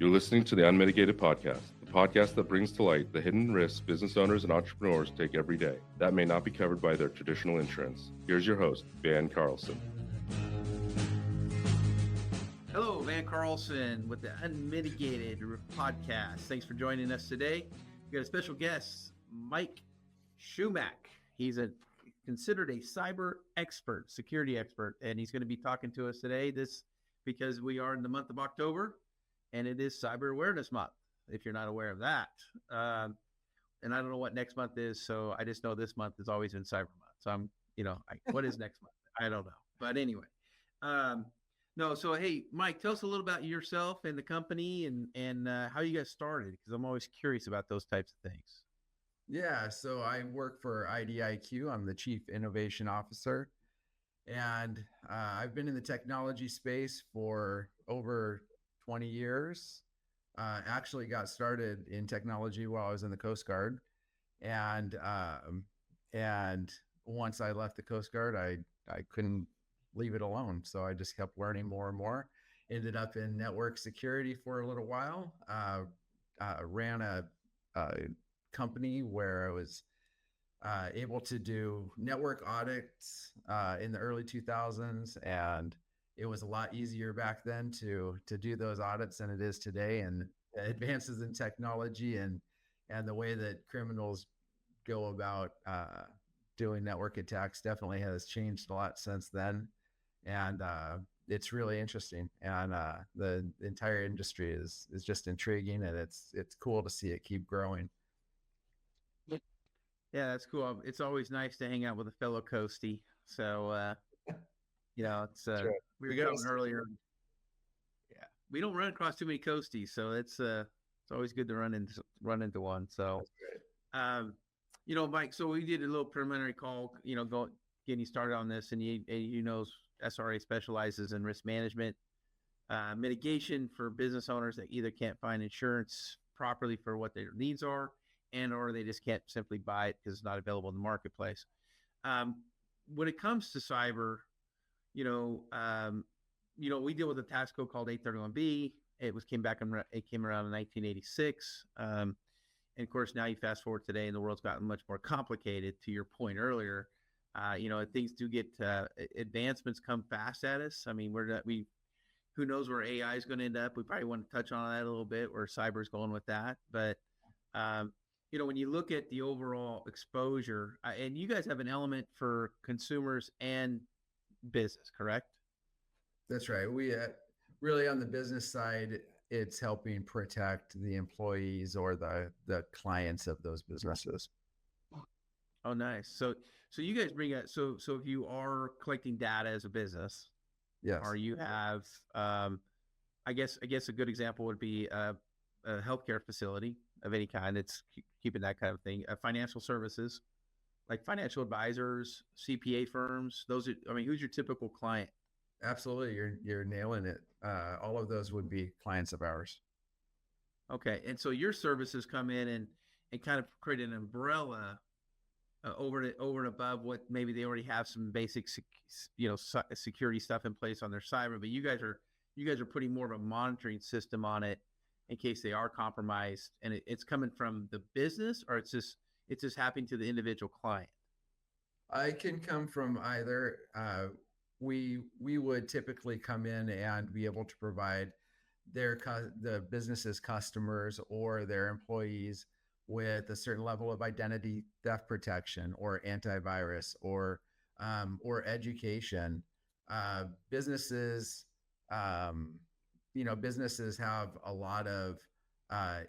You're listening to the Unmitigated Podcast, the podcast that brings to light the hidden risks business owners and entrepreneurs take every day that may not be covered by their traditional insurance. Here's your host, Van Carlson. Hello, Van Carlson with the Unmitigated Podcast. Thanks for joining us today. We got a special guest, Mike Scheumack. He's considered a cyber expert, security expert, and he's going to be talking to us today. This because we are in the month of October, and it is Cyber Awareness Month, if you're not aware of that. And I don't know what next month is, so I just know this month has always been Cyber Month. So I'm, what is next month? I don't know. But anyway, so hey, Mike, tell us a little about yourself and the company and how you got started, because I'm always curious about those types of things. Yeah, so I work for IDIQ. I'm the Chief Innovation Officer, and I've been in the technology space for over 20 years. Actually got started in technology while I was in the Coast Guard, and once I left the Coast Guard, I couldn't leave it alone, so I just kept learning more and more. Ended up in network security for a little while. Ran a company where I was able to do network audits in the early 2000s, and it was a lot easier back then to do those audits than it is today. And advances in technology and the way that criminals go about doing network attacks definitely has changed a lot since then. And it's really interesting, and the entire industry is just intriguing, and it's cool to see it keep growing. Yeah, that's cool. It's always nice to hang out with a fellow coastie. So, it's we were talking earlier. Yeah, we don't run across too many coasties, so it's always good to run into one. So, Mike. So we did a little preliminary call. Getting you started on this, and SRA specializes in risk management, mitigation for business owners that either can't find insurance properly for what their needs are, or they just can't simply buy it because it's not available in the marketplace. When it comes to cyber, we deal with a tax code called 831B. It came around in 1986. And of course, now you fast forward today, and the world's gotten much more complicated. To your point earlier, things do get advancements come fast at us. I mean, who knows where AI is going to end up? We probably want to touch on that a little bit, where cyber is going with that, but. When you look at the overall exposure, and you guys have an element for consumers and business, correct? That's right. We really, on the business side, it's helping protect the employees or the clients of those businesses. Oh, nice. So you guys bring it. So if you are collecting data as a business, yes, or you have, I guess a good example would be a healthcare facility of any kind that's keeping that kind of thing. Financial services, like financial advisors, CPA firms. Who's your typical client? Absolutely, you're nailing it. All of those would be clients of ours. Okay, and so your services come in and kind of create an umbrella over and above what maybe they already have some basic security stuff in place on their cyber, but you guys are putting more of a monitoring system on it in case they are compromised, and it's coming from the business, or it's just happening to the individual client? I can come from either. We would typically come in and be able to provide the business's customers or their employees with a certain level of identity theft protection or antivirus or education. Businesses have a lot of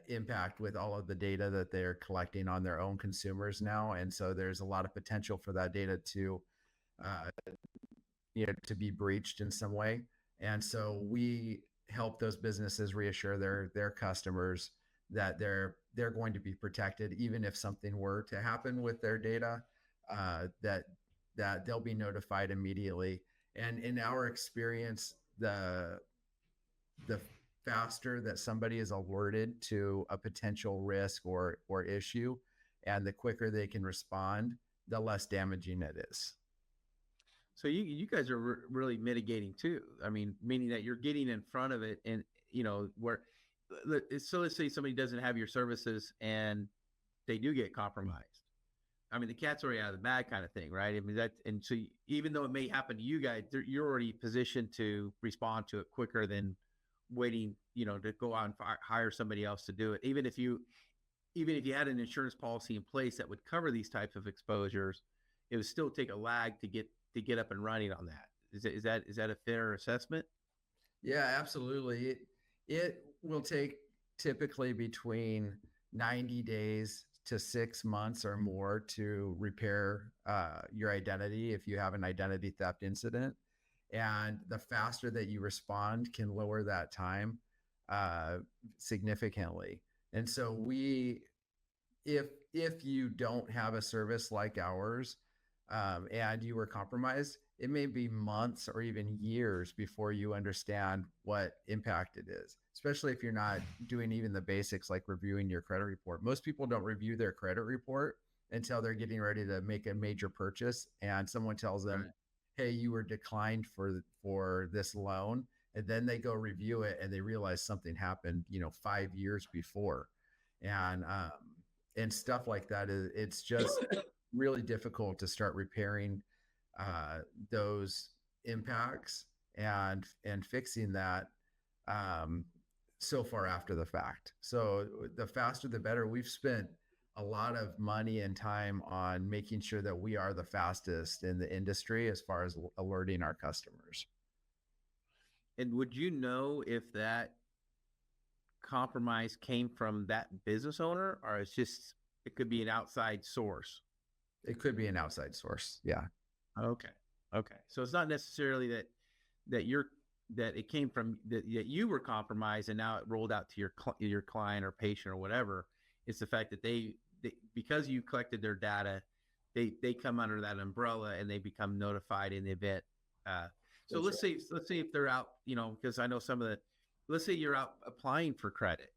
impact with all of the data that they're collecting on their own consumers now. And so there's a lot of potential for that data to be breached in some way. And so we help those businesses reassure their customers that they're going to be protected, even if something were to happen with their data, that they'll be notified immediately. And in our experience, the faster that somebody is alerted to a potential risk or issue, and the quicker they can respond, the less damaging it is. So you guys are really mitigating too. I mean, meaning that you're getting in front of it, and where so let's say somebody doesn't have your services and they do get compromised. I mean, the cat's already out of the bag kind of thing, right? I mean, and so even though it may happen to you guys, you're already positioned to respond to it quicker than waiting, to go out and hire somebody else to do it. Even if you had an insurance policy in place that would cover these types of exposures, it would still take a lag to get up and running on that. Is that a fair assessment? Yeah, absolutely. It will take typically between 90 days to 6 months or more to repair your identity if you have an identity theft incident. And the faster that you respond can lower that time significantly. And so if you don't have a service like ours and you were compromised, it may be months or even years before you understand what impact it is, especially if you're not doing even the basics like reviewing your credit report. Most people don't review their credit report until they're getting ready to make a major purchase and someone tells them, hey, you were declined for this loan. And then they go review it and they realize something happened, 5 years before. And stuff like that. It's just really difficult to start repairing those impacts and fixing that so far after the fact. So the faster the better. We've spent a lot of money and time on making sure that we are the fastest in the industry as far as alerting our customers. And would you know if that compromise came from that business owner, or it could be an outside source? It could be an outside source. Yeah. Okay. So it's not necessarily that it came from that you were compromised and now it rolled out to your client or patient or whatever. It's the fact that they because you collected their data, they come under that umbrella and they become notified in the event. So let's say if they're out, because I know let's say you're out applying for credit.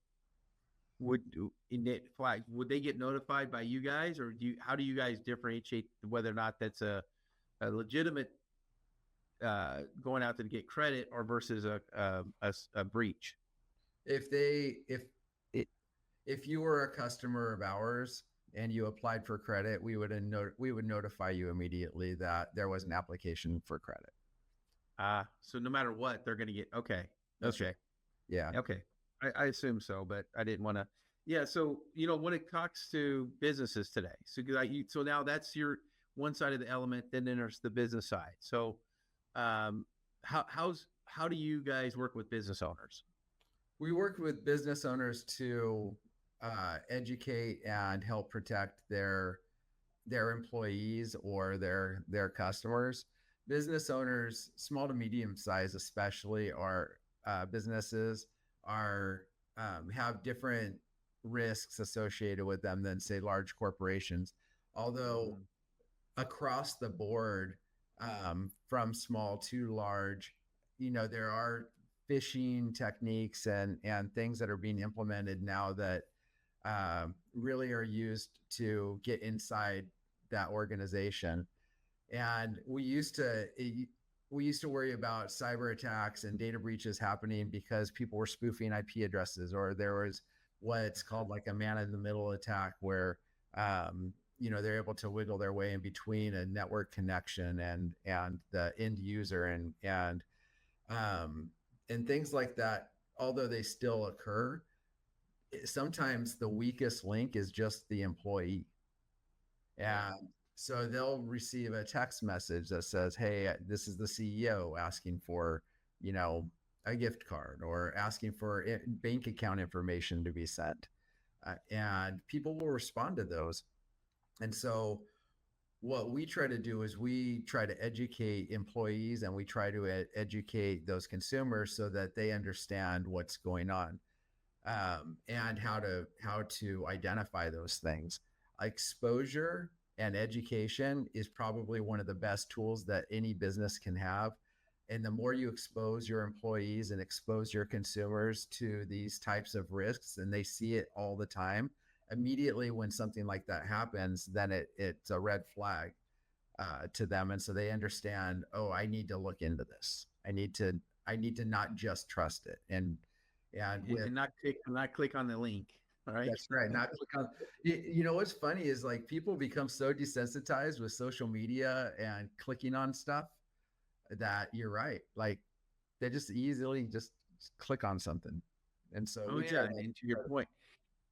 Would they get notified by you guys, or how do you guys differentiate whether or not that's a legitimate going out to get credit or versus a breach? If you were a customer of ours and you applied for credit, we would notify you immediately that there was an application for credit. So no matter what, they're going to get okay. Yeah. Okay. I assume so, but I didn't want to. Yeah. So, when it talks to businesses today, so now that's your one side of the element, then there's the business side. So, how do you guys work with business owners? We work with business owners to educate and help protect their employees or their customers. Business owners, small to medium size especially, are businesses have different risks associated with them than, say, large corporations. Although across the board, from small to large, there are phishing techniques and things that are being implemented now that really are used to get inside that organization. And we used to worry about cyber attacks and data breaches happening because people were spoofing IP addresses, or there was what's called like a man in the middle attack where they're able to wiggle their way in between a network connection and the end user and things like that. Although they still occur, sometimes the weakest link is just the employee. And so they'll receive a text message that says, hey, this is the CEO asking for, a gift card or asking for bank account information to be sent. And people will respond to those. And so what we try to do is we try to educate employees and we try to educate those consumers so that they understand what's going on and how to identify those things. Exposure and education is probably one of the best tools that any business can have. And the more you expose your employees and expose your consumers to these types of risks, and they see it all the time, immediately when something like that happens, then it's a red flag to them. And so they understand, oh, I need to look into this. I need to not just trust it. And And with And not click on the link. All right. that's right. Not click on. You know what's funny is like people become so desensitized with social media and clicking on stuff that you're right. Like they just easily just click on something, and so Oh we try yeah, to. and to your point,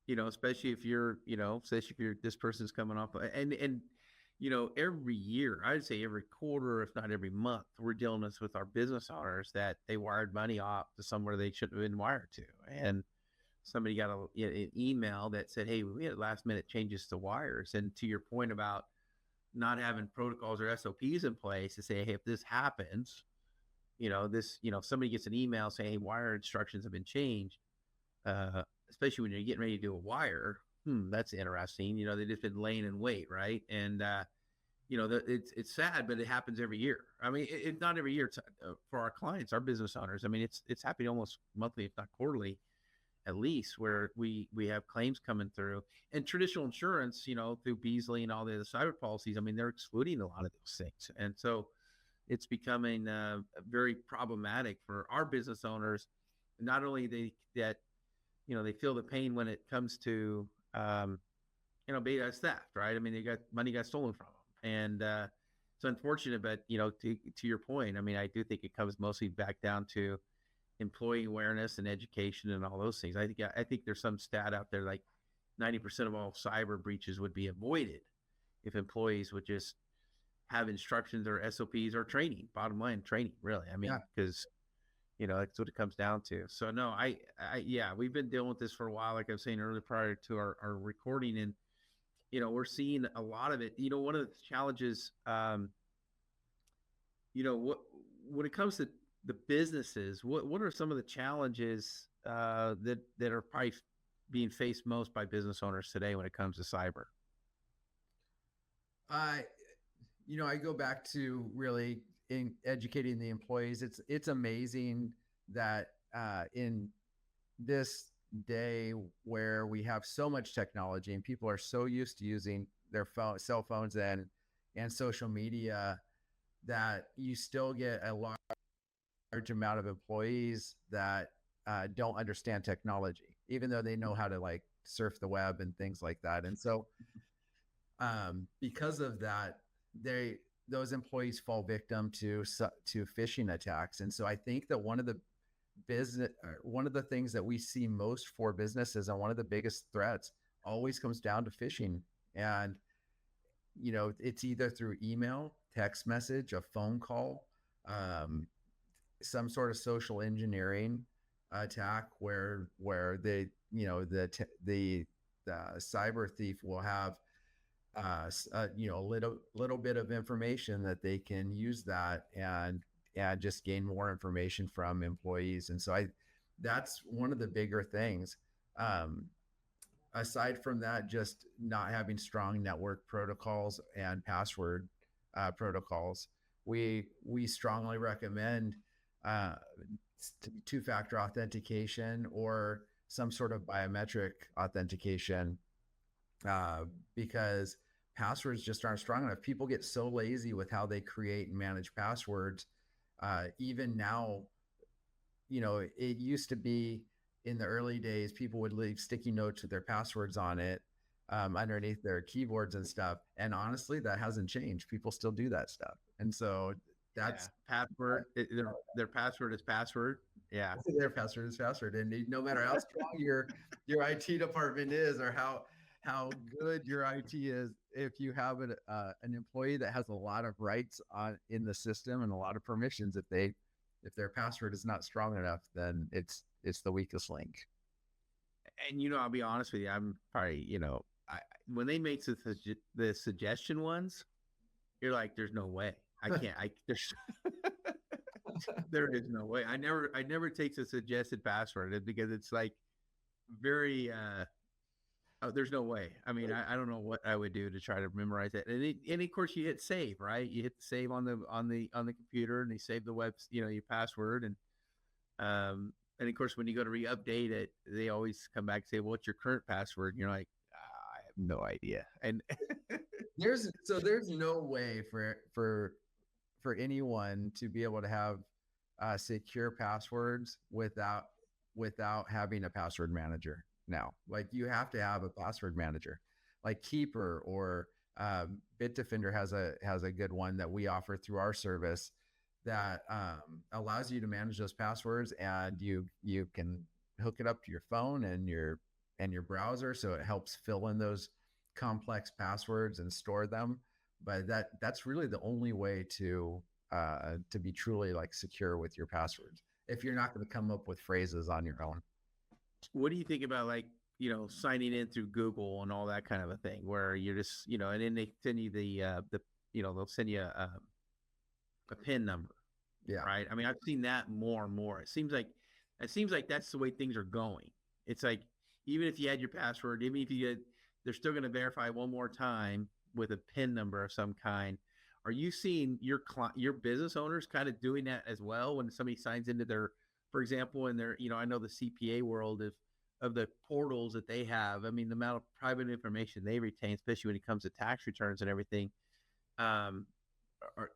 especially if you're, especially if you're this person's coming off, and every year, I'd say every quarter, if not every month, we're dealing with our business owners that they wired money off to somewhere they shouldn't have been wired to, and somebody got an email that said, "Hey, we had last minute changes to wires." And to your point about not having protocols or SOPs in place to say, "Hey, if this happens, if somebody gets an email saying, hey, wire instructions have been changed." Especially when you're getting ready to do a wire. That's interesting. They just been laying in wait, right? And it's sad, but it happens every year. I mean, it's not every year. It's, for our clients, our business owners. I mean, it's happening almost monthly, if not quarterly, at least, where we have claims coming through. And traditional insurance, through Beasley and all the other cyber policies, I mean, they're excluding a lot of those things, and so it's becoming very problematic for our business owners. Not only they feel the pain when it comes to, beta theft, right? I mean, they got money got stolen from them, and it's unfortunate. But to your point, I mean, I do think it comes mostly back down to employee awareness and education and all those things. I think there's some stat out there like 90% of all cyber breaches would be avoided if employees would just have instructions or SOPs or training. Bottom line, training, really. I mean, because that's what it comes down to. So no, yeah, we've been dealing with this for a while, like I was saying earlier prior to our recording, and we're seeing a lot of it. One of the challenges, when it comes to the businesses, what are some of the challenges that are probably being faced most by business owners today when it comes to cyber? I go back to really in educating the employees. It's amazing that in this day where we have so much technology and people are so used to using their cell phones and social media, that you still get a large amount of employees that don't understand technology, even though they know how to like surf the web and things like that. And so because of that, those employees fall victim to phishing attacks. And so I think that one of the things that we see most for businesses, and one of the biggest threats, always comes down to phishing. And it's either through email, text message, a phone call, some sort of social engineering attack where the cyber thief will have a little bit of information that they can use that and just gain more information from employees. And so that's one of the bigger things. Aside from that, just not having strong network protocols and password protocols, we strongly recommend two-factor authentication or some sort of biometric authentication, because passwords just aren't strong enough. People get so lazy with how they create and manage passwords. Even now, it used to be in the early days, people would leave sticky notes with their passwords on it underneath their keyboards and stuff. And honestly, that hasn't changed. People still do that stuff. And so that's password. Their password is password. Yeah. Their password is password. And no matter how strong your IT department is, or how good your IT is, if you have an employee that has a lot of rights in the system and a lot of permissions, if their password is not strong enough, then it's the weakest link. And I'll be honest with you, I'm probably when they make the suggestion ones, you're like, there's no way. I can't. There is no way. I never take the suggested password because it's like very. There's no way. I mean, I don't know what I would do to try to memorize it. And of course, you hit save, right? You hit save on the computer, and they save the web, your password, and of course, when you go to re-update it, they always come back and say, "What's your current password?" And you're like, I have no idea. And there's no way for anyone to be able to have secure passwords without without having a password manager now. Like you have to have a password manager, like Keeper or Bitdefender has a good one that we offer through our service that allows you to manage those passwords, and you can hook it up to your phone and your browser, so it helps fill in those complex passwords and store them. But that's really the only way to be truly like secure with your passwords, if you're not going to come up with phrases on your own. What do you think about, like, signing in through Google and all that kind of a thing, where you're just, and then they send you they'll send you a PIN number, Yeah. right? I mean, I've seen that more and more. It seems like that's the way things are going. It's like, even if you had your password, even if you they're still going to verify one more time with a PIN number of some kind. Are you seeing your business owners kind of doing that as well when somebody signs into their, for example, in their, I know the CPA world of the portals that they have. I mean, the amount of private information they retain, especially when it comes to tax returns and everything.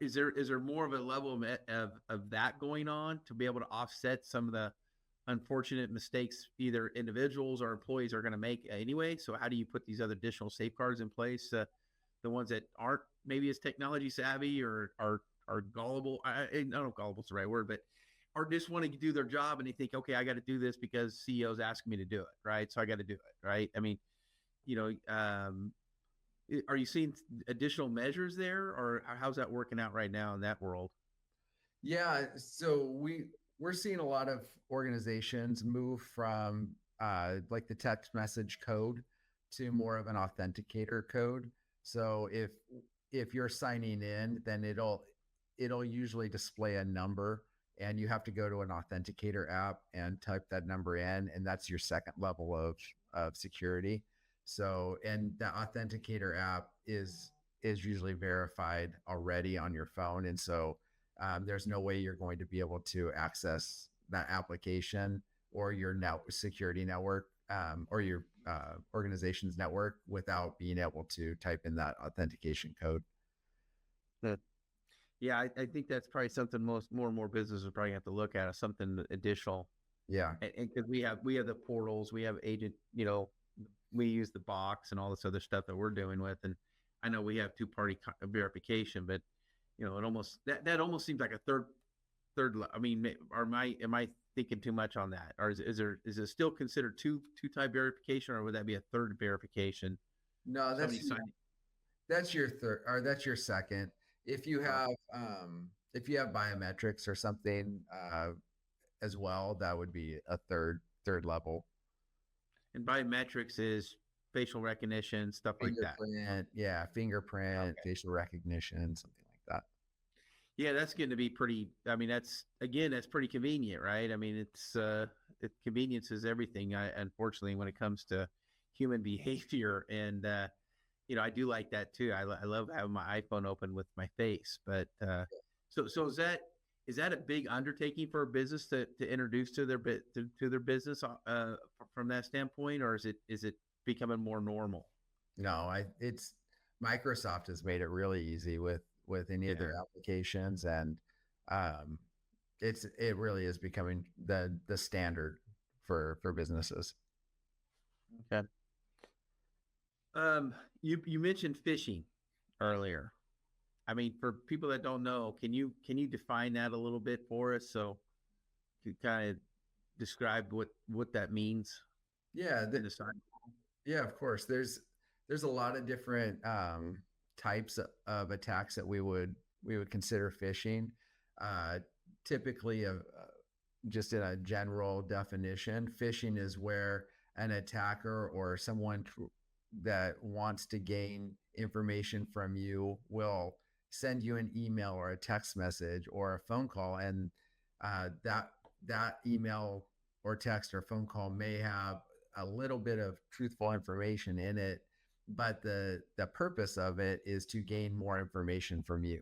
Is there more of a level of that going on to be able to offset some of the unfortunate mistakes either individuals or employees are going to make anyway? So how do you put these other additional safeguards in place? The ones that aren't maybe as technology savvy or are gullible. I don't know if gullible is the right word, but or just want to do their job and they think, okay, I got to do this because CEO's asking me to do it, right? So I got to do it, right? I mean, are you seeing additional measures there, or how's that working out right now in that world? Yeah, so we're seeing a lot of organizations move from like the text message code to more of an authenticator code. So if you're signing in, then it'll usually display a number, and you have to go to an authenticator app and type that number in, and that's your second level of security. So, and the authenticator app is usually verified already on your phone, and so there's no way you're going to be able to access that application or your security network or your organization's network without being able to type in that authentication code. Yeah, I think that's probably something more and more businesses are probably have to look at, something additional. Yeah, and because we have the portals, we have agent, we use the box and all this other stuff that we're doing with, and I know we have two-party verification, but it almost that almost seems like a third. I mean, am I thinking too much on that, or is it still considered two type verification, or would that be a third verification? No, that's your third, or that's your second. If you have biometrics or something as well, that would be a third level. And biometrics is facial recognition, stuff like that. Yeah, fingerprint, okay. Facial recognition, something like that. Yeah, that's going to be pretty. I mean, that's pretty convenient, right? I mean, it's convenience is everything. Unfortunately, when it comes to human behavior, and I do like that too. I love having my iPhone open with my face. But so is that a big undertaking for a business to introduce to their business from that standpoint, or is it becoming more normal? No, it's Microsoft has made it really easy with any of their applications, and it really is becoming the standard for businesses. Okay. You mentioned phishing earlier. I mean, for people that don't know, can you define that a little bit for us, so to kind of describe what that means? Yeah, yeah, of course. There's a lot of different types of attacks that we would consider phishing. Typically, just in a general definition, phishing is where an attacker or someone that wants to gain information from you will send you an email or a text message or a phone call, and that email or text or phone call may have a little bit of truthful information in it, but the purpose of it is to gain more information from you.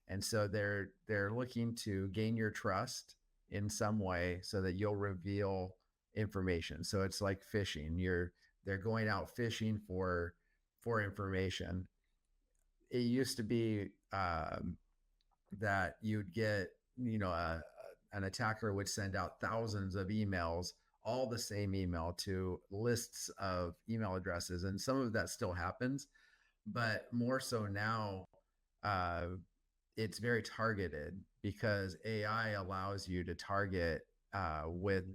And so they're looking to gain your trust in some way so that you'll reveal information. So it's like phishing. They're going out fishing for information. It used to be that you'd get, an attacker would send out thousands of emails all the same email to lists of email addresses. And some of that still happens, but more so now, uh, it's very targeted because AI allows you to target with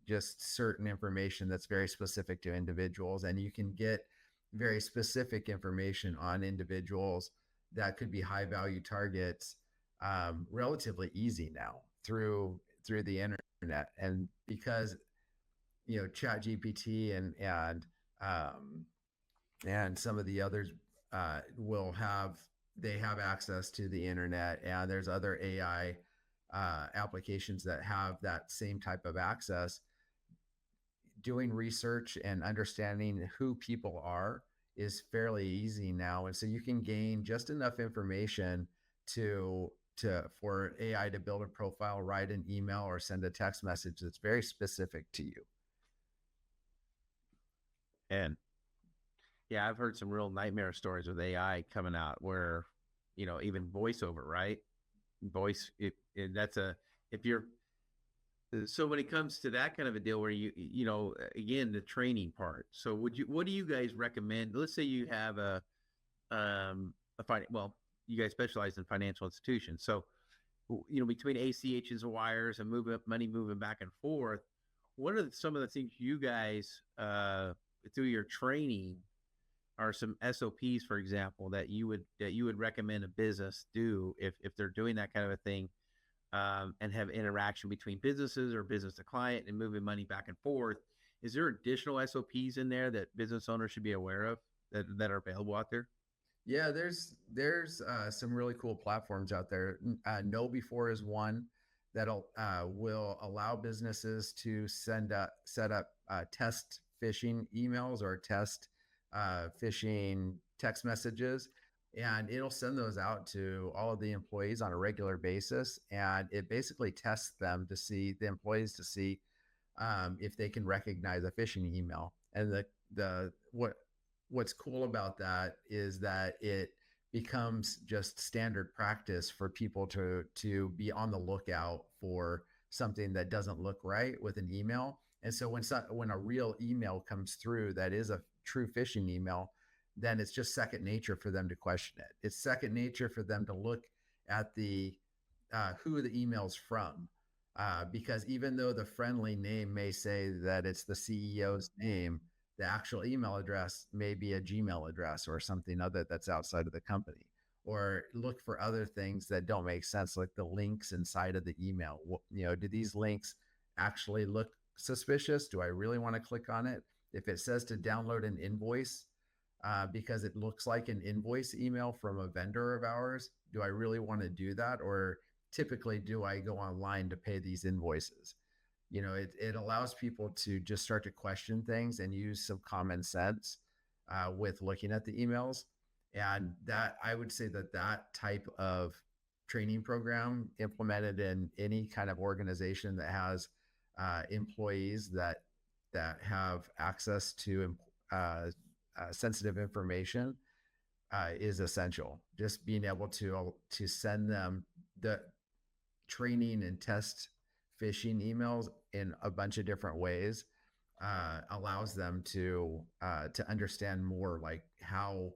just certain information that's very specific to individuals. And you can get very specific information on individuals that could be high value targets relatively easy now through the internet. And because Chat GPT and some of the others will have they have access to the internet, and there's other AI applications that have that same type of access. Doing research and understanding who people are is fairly easy now, and so you can gain just enough information for AI to build a profile, write an email, or send a text message that's very specific to you. And yeah, I've heard some real nightmare stories with AI coming out where, even voiceover, right? Voice, if you're, so when it comes to that kind of a deal where again, the training part. So what do you guys recommend? Let's say you have you guys specialize in financial institutions. So, between ACHs and wires and money moving back and forth, what are some of the things you guys, through your training, are some SOPs, for example, that you would recommend a business do if they're doing that kind of a thing, and have interaction between businesses or business to client and moving money back and forth? Is there additional SOPs in there that business owners should be aware of that are available out there? Yeah, there's some really cool platforms out there. Know Before is one that'll will allow businesses to set up test phishing emails or test phishing text messages, and it'll send those out to all of the employees on a regular basis, and it basically tests them the employees to see if they can recognize a phishing email. And what's cool about that is that it becomes just standard practice for people to be on the lookout for something that doesn't look right with an email. And so when a real email comes through that is a true phishing email, then it's just second nature for them to question it. It's second nature for them to look at who the email's from, because even though the friendly name may say that it's the CEO's name, the actual email address may be a Gmail address or something other that's outside of the company. Or look for other things that don't make sense, like the links inside of the email. Do these links actually look suspicious? Do I really want to click on it? If it says to download an invoice because it looks like an invoice email from a vendor of ours, do I really want to do that? Or typically, do I go online to pay these invoices? It allows people to just start to question things and use some common sense with looking at the emails. And that, I would say that type of training program implemented in any kind of organization that has employees that have access to sensitive information is essential. Just being able to send them the training and test phishing emails in a bunch of different ways allows them to understand more, like how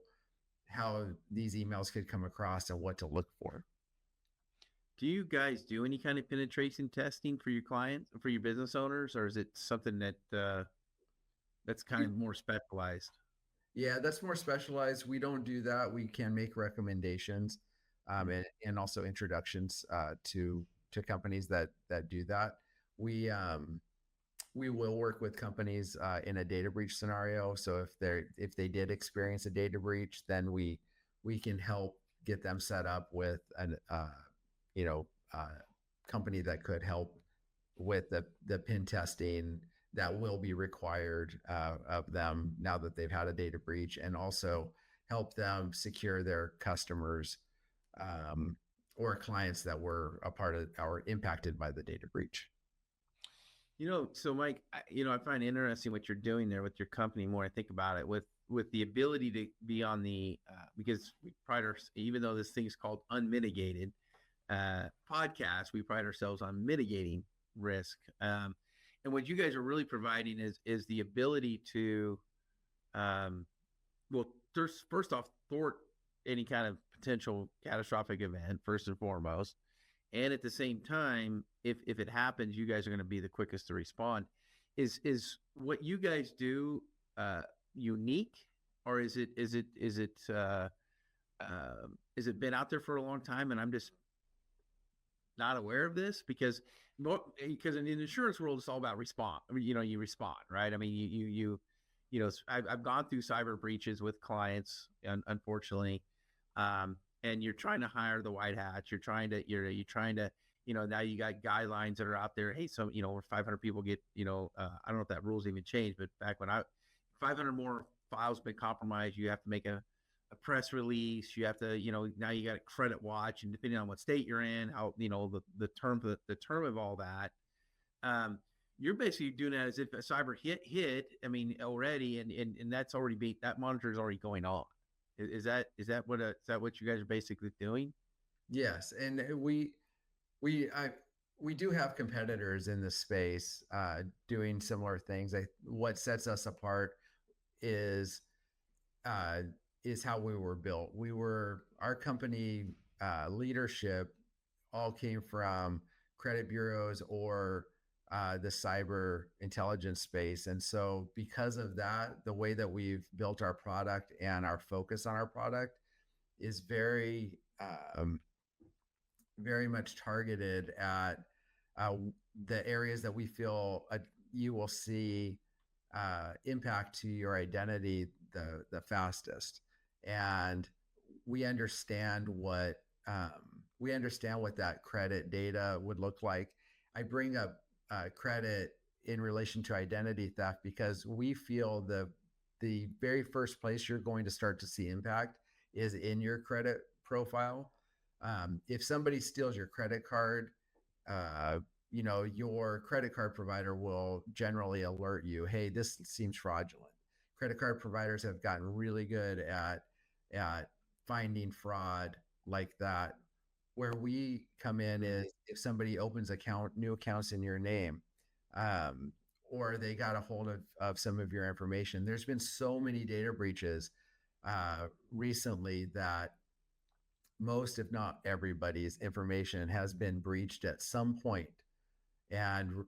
these emails could come across and what to look for. Do you guys do any kind of penetration testing for your clients, for your business owners, or is it something that that's kind of more specialized? Yeah, that's more specialized. We don't do that. We can make recommendations and also introductions to companies that do that. We will work with companies in a data breach scenario. So if they did experience a data breach, then we can help get them set up with an company that could help with the pen testing that will be required of them now that they've had a data breach, and also help them secure their customers or clients that were a part of or impacted by the data breach. So Mike, I find it interesting what you're doing there with your company. More I think about it, with the ability to be on the because we pride ourselves, even though this thing's called Unmitigated podcast, we pride ourselves on mitigating risk. And what you guys are really providing is the ability to, well, first off, thwart any kind of potential catastrophic event, first and foremost. And at the same time, if it happens, you guys are going to be the quickest to respond. Is what you guys do unique, or is it been out there for a long time and I'm just not aware of this? Because in the insurance world, it's all about respond. I mean, you respond, right? I mean, I've gone through cyber breaches with clients, unfortunately, and you're trying to hire the white hats. You're trying to, now you got guidelines that are out there. Hey, so, where 500 people get, I don't know if that rule's even changed, but back when 500 more files been compromised, you have to make a press release. You have to, now you got a credit watch, and depending on what state you're in, how, the term of all that, you're basically doing that as if a cyber hit, I mean, already, and that's already that monitor is already going on. Is that what you guys are basically doing? Yes, and we do have competitors in this space doing similar things. What sets us apart is how we were built. Our company leadership all came from credit bureaus or the cyber intelligence space. And so because of that, the way that we've built our product and our focus on our product is very, very much targeted at the areas that we feel you will see impact to your identity the fastest. And we understand what that credit data would look like. I bring up credit in relation to identity theft because we feel the very first place you're going to start to see impact is in your credit profile. If somebody steals your credit card, your credit card provider will generally alert you, hey, this seems fraudulent. Credit card providers have gotten really good at finding fraud like that. Where we come in is if somebody opens new accounts in your name, or they got a hold of some of your information. There's been so many data breaches recently that most, if not everybody's information has been breached at some point and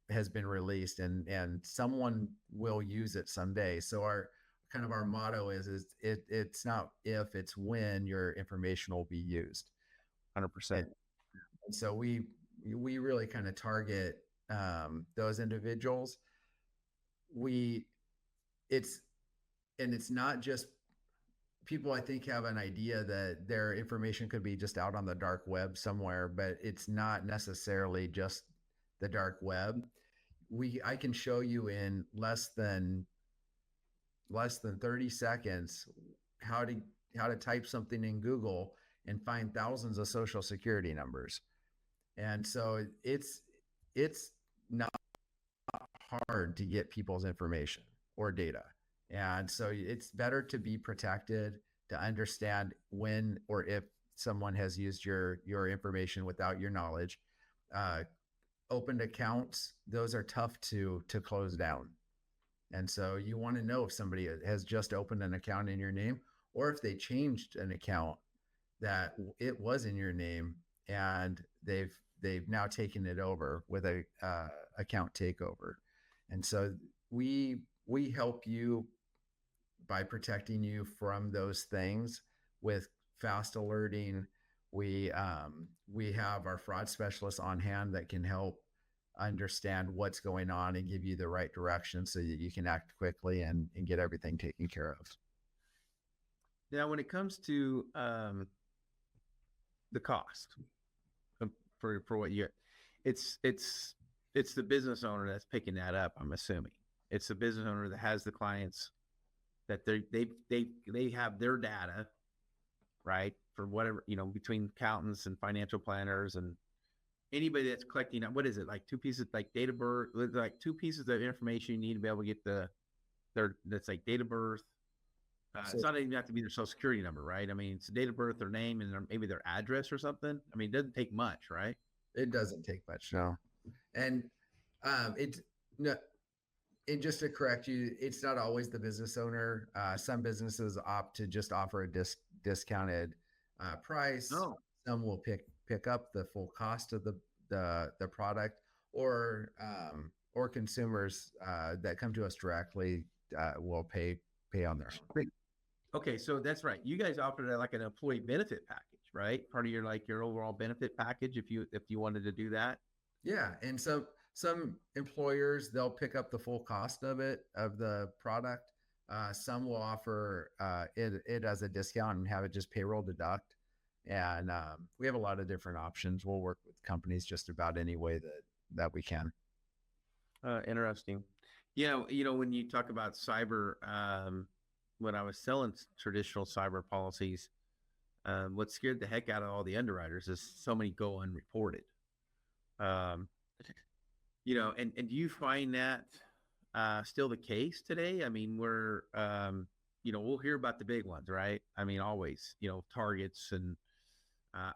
has been released, and someone will use it someday. So our motto is it's not if, it's when your information will be used. 100%. And so we really kind of target those individuals. It's not just people, I think, have an idea that their information could be just out on the dark web somewhere, but it's not necessarily just the dark web. I can show you in less than 30 seconds how to type something in Google and find thousands of social security numbers. And so it's not hard to get people's information or data. And so it's better to be protected, to understand when or if someone has used your information without your knowledge. Opened accounts, those are tough to close down. And so you want to know if somebody has just opened an account in your name, or if they changed an account that it was in your name and they've now taken it over with a account takeover. And so we help you by protecting you from those things with fast alerting. We have our fraud specialists on hand that can help understand what's going on and give you the right direction so that you can act quickly and get everything taken care of. Now, when it comes to the cost for what it's the business owner that's picking that up. I'm assuming it's the business owner that has the clients that they have their data, right? For whatever, between accountants and financial planners and anybody that's collecting, what is it, like two pieces, like date of birth, like two pieces of information you need to be able to get that's like date of birth. It's not even have to be their social security number, right? I mean, it's date of birth, their name, and maybe their address or something. I mean, it doesn't take much, right? It doesn't take much, no. And It's no, and just to correct you, it's not always the business owner. Some businesses opt to just offer a discounted price. Oh, Some will pick up the full cost of the product, or consumers that come to us directly will pay on their own. great. Okay, so that's right. You guys offered like an employee benefit package, right? Part of your like your overall benefit package if you wanted to do that. Yeah, and some employers, they'll pick up the full cost of the product. Some will offer it as a discount and have it just payroll deduct. And we have a lot of different options. We'll work with companies just about any way that we can. Interesting. Yeah, you know, when you talk about cyber, when I was selling traditional cyber policies, what scared the heck out of all the underwriters is so many go unreported. Um, you know, and do you find that still the case today? I mean, you know, we'll hear about the big ones, right? I mean, always, you know, targets and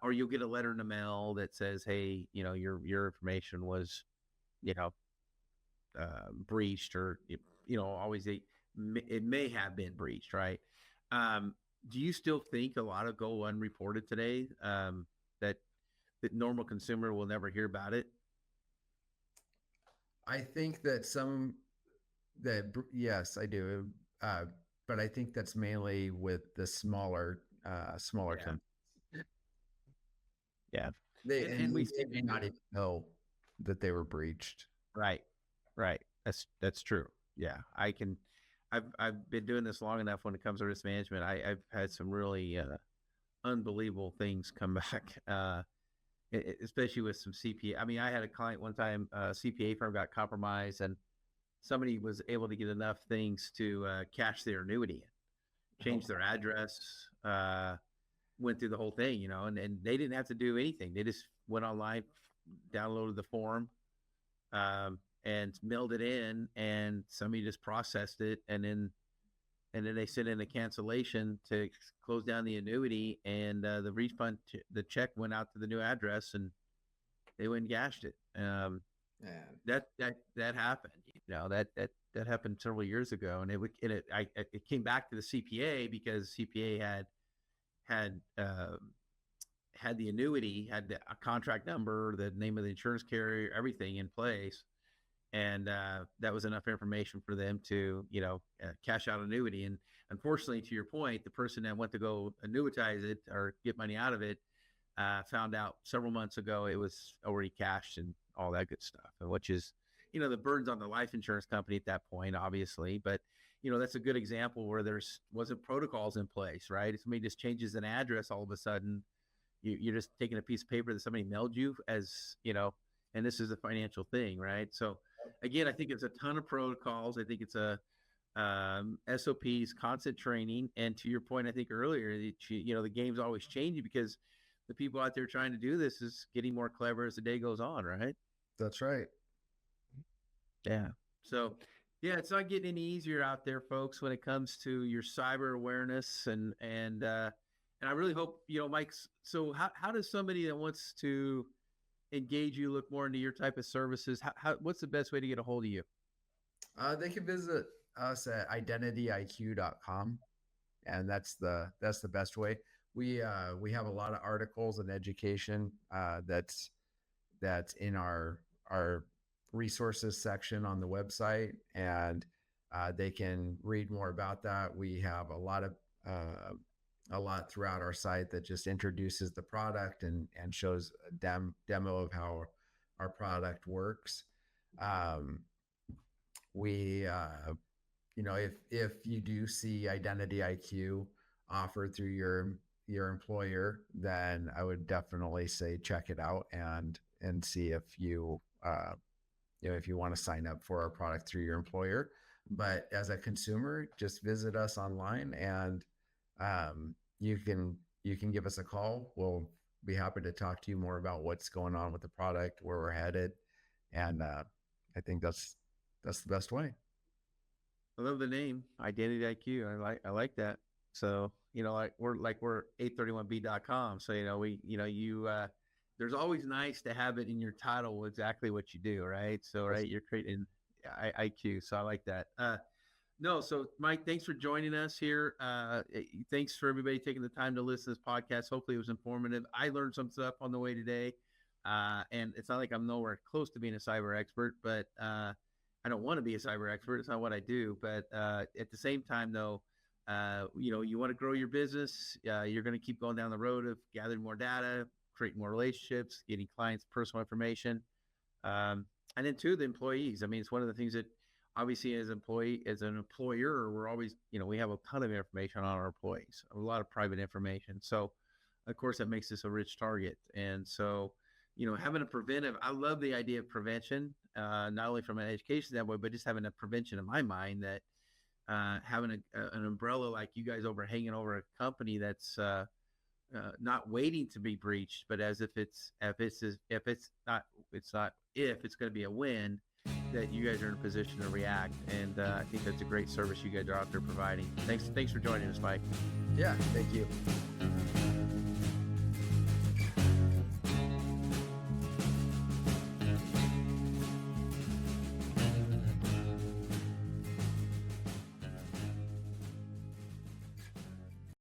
or you'll get a letter in the mail that says, hey, you know, your information was, you know, breached, or you know, always it may have been breached, right? Do you still think a lot of go unreported today? That normal consumer will never hear about it. I think that yes, I do. But I think that's mainly with the smaller Yeah. companies. Yeah. And we they may not even know that they were breached. right, right. That's true. Yeah, I've been doing this long enough when it comes to risk management. I've had some really unbelievable things come back, especially with some CPA. I mean, I had a client one time, CPA firm got compromised, and somebody was able to get enough things to cash their annuity in, change their address, went through the whole thing, you know, and they didn't have to do anything. They just went online, downloaded the form, and mailed it in, and somebody just processed it, and then they sent in a cancellation to close down the annuity, and the refund, the check went out to the new address, and they went and gashed it. That happened, you know, that happened several years ago, and it came back to the CPA because CPA had the annuity, had a contract number, the name of the insurance carrier, everything in place. And that was enough information for them to, you know, cash out annuity. And unfortunately, to your point, the person that went to go annuitize it or get money out of it found out several months ago it was already cashed and all that good stuff. And which is, you know, the burden's on the life insurance company at that point, obviously. But, you know, that's a good example where wasn't protocols in place, right? If somebody just changes an address all of a sudden, you're just taking a piece of paper that somebody mailed you, as, you know, and this is a financial thing, right? So again, I think it's a ton of protocols. I think it's a SOPs, constant training. And to your point, I think earlier, you know, the game's always changing because the people out there trying to do this is getting more clever as the day goes on, right? That's right. Yeah. So, yeah, it's not getting any easier out there, folks, when it comes to your cyber awareness, and I really hope, you know, Mike. So, how does somebody that wants to engage you, look more into your type of services, what's the best way to get a hold of you? They can visit us at identityiq.com, and that's the best way. We have a lot of articles and education that's in our resources section on the website, and they can read more about that. We have a lot throughout our site that just introduces the product and shows a demo of how our product works. We, you know, if you do see Identity IQ offered through your employer, then I would definitely say check it out and see if you know, if you want to sign up for our product through your employer. But as a consumer, just visit us online, and you can give us a call. We'll be happy to talk to you more about what's going on with the product, where we're headed, and I think that's the best way. I love the name, Identity IQ. I like that. So, you know, we're 831b.com. So, you know, there's always nice to have it in your title exactly what you do, right? So, right, you're creating IQ. So I like that. No, so Mike, thanks for joining us here. Thanks for everybody taking the time to listen to this podcast. Hopefully it was informative. I learned some stuff on the way today. And it's not like I'm nowhere close to being a cyber expert, but I don't want to be a cyber expert. It's not what I do. But at the same time, though, you want to grow your business. You're going to keep going down the road of gathering more data, creating more relationships, getting clients' personal information. And then too, the employees. I mean, it's one of the things that obviously as an employer, we're always, we have a ton of information on our employees, a lot of private information. So of course that makes us a rich target. And so, having a preventive, I love the idea of prevention, not only from an education standpoint, but just having a prevention in my mind that having an umbrella like you guys hanging over a company that's not waiting to be breached, but as if it's going to be a win, that you guys are in a position to react. And I think that's a great service you guys are out there providing. Thanks for joining us, Mike. Yeah, thank you.